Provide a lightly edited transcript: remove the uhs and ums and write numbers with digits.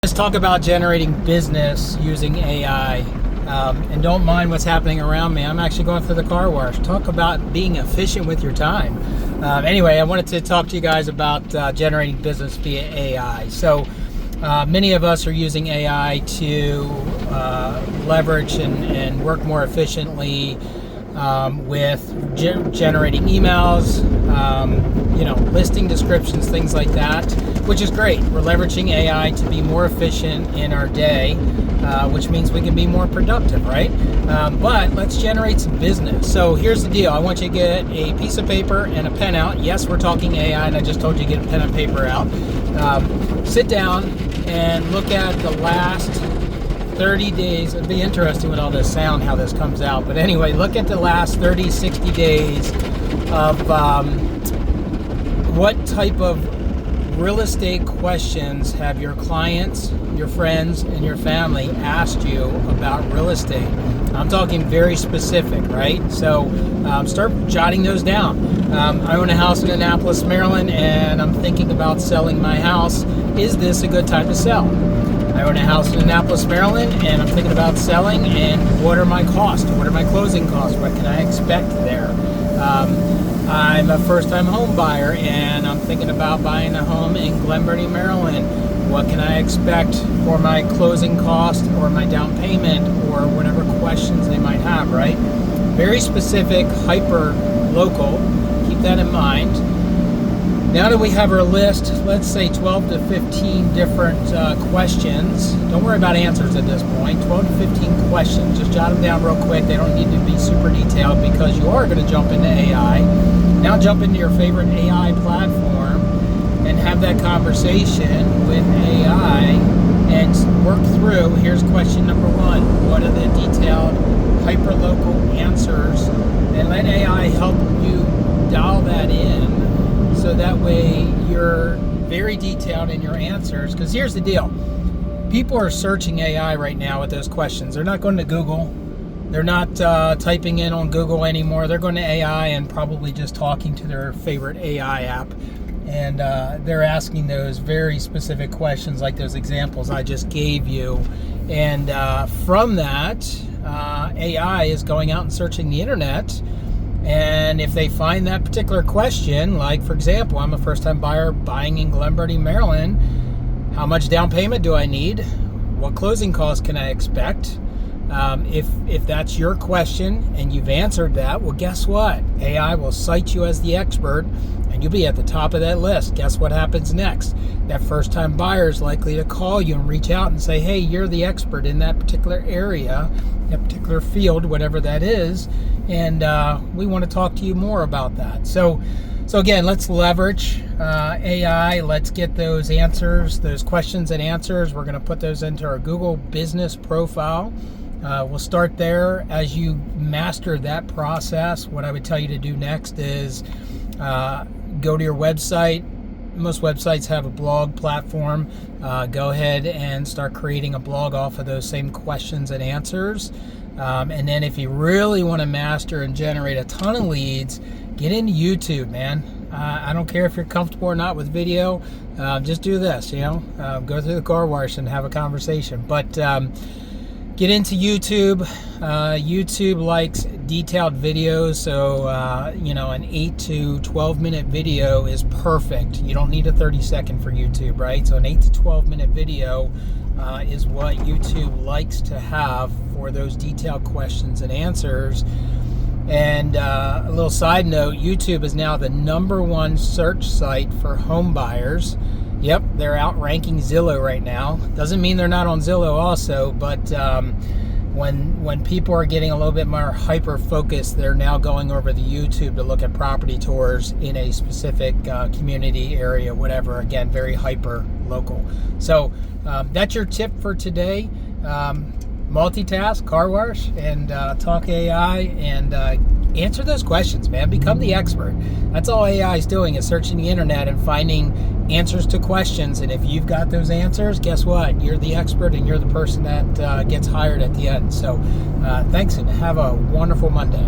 Let's talk about generating business using AI. And don't mind what's happening around me. I'm actually going through the car wash. Talk about being efficient with your time. Anyway, I wanted to talk to you guys about generating business via AI. So many of us are using AI to leverage and work more efficiently with generating emails, listing descriptions, things like that, which is great. We're leveraging AI to be more efficient in our day, which means we can be more productive, right? But let's generate some business. So here's the deal. I want you to get a piece of paper and a pen out. Yes, we're talking AI, and I just told you to get a pen and paper out. Sit down and look at the last 30 days. It'd be interesting with all this sound, how this comes out. But anyway, look at the last 30, 60 days of what type of real estate questions have your clients, your friends, and your family asked you about real estate. I'm talking very specific, right? So start jotting those down. I own a house in Annapolis, Maryland, and I'm thinking about selling my house. Is this a good time to sell? I own a house in Annapolis, Maryland, and I'm thinking about selling, and what are my costs? What are my closing costs? What can I expect there? I'm a first-time home buyer, and I'm thinking about buying a home in Glen Burnie, Maryland. What can I expect for my closing cost or my down payment or whatever questions they might have, right? Very specific, hyper-local. Keep that in mind. Now that we have our list, let's say 12 to 15 different questions. Don't worry about answers at this point. 12 to 15 questions. Just jot them down real quick. They don't need to be super detailed because you are going to jump into AI. Now jump into your favorite AI platform and have that conversation with AI and work through. Here's question number one. What are the detailed hyper-local answers? And let AI help you dial that in. So that way you're very detailed in your answers. Because here's the deal. People are searching AI right now with those questions. They're not going to Google. They're not typing in on Google anymore. They're going to AI and probably just talking to their favorite AI app. And they're asking those very specific questions like those examples I just gave you. And from that, AI is going out and searching the internet. And if they find that particular question, like for example, I'm a first-time buyer buying in Glen Burnie, Maryland. How much down payment do I need? What closing costs can I expect? If that's your question and you've answered that, well, guess what? AI will cite you as the expert and you'll be at the top of that list. Guess what happens next? That first-time buyer is likely to call you and reach out and say, hey, you're the expert in that particular area, that particular field, whatever that is, and we want to talk to you more about that. So again, let's leverage AI. Let's get those answers, those questions and answers. We're going to put those into our Google business profile. We'll start there. As you master that process, what I would tell you to do next is go to your website. Most websites have a blog platform. Go ahead and start creating a blog off of those same questions and answers. And then if you really want to master and generate a ton of leads, get into YouTube, man. I don't care if you're comfortable or not with video. Just do this, go through the car wash and have a conversation. But get into YouTube. YouTube likes detailed videos, so an 8 to 12 minute video is perfect. You don't need a 30-second for YouTube, right? So an 8 to 12 minute video is what YouTube likes to have for those detailed questions and answers. And a little side note, YouTube is now the #1 search site for home buyers. Yep, they're outranking Zillow right now. Doesn't mean they're not on Zillow also, but when people are getting a little bit more hyper-focused, they're now going over the YouTube to look at property tours in a specific community area, whatever. Again, very hyper-local. So that's your tip for today. Multitask, car wash, and talk AI, and answer those questions, man. Become the expert. That's all AI is doing, is searching the internet and finding answers to questions. And if you've got those answers, guess what? You're the expert, and you're the person that gets hired at the end. So thanks, and have a wonderful Monday.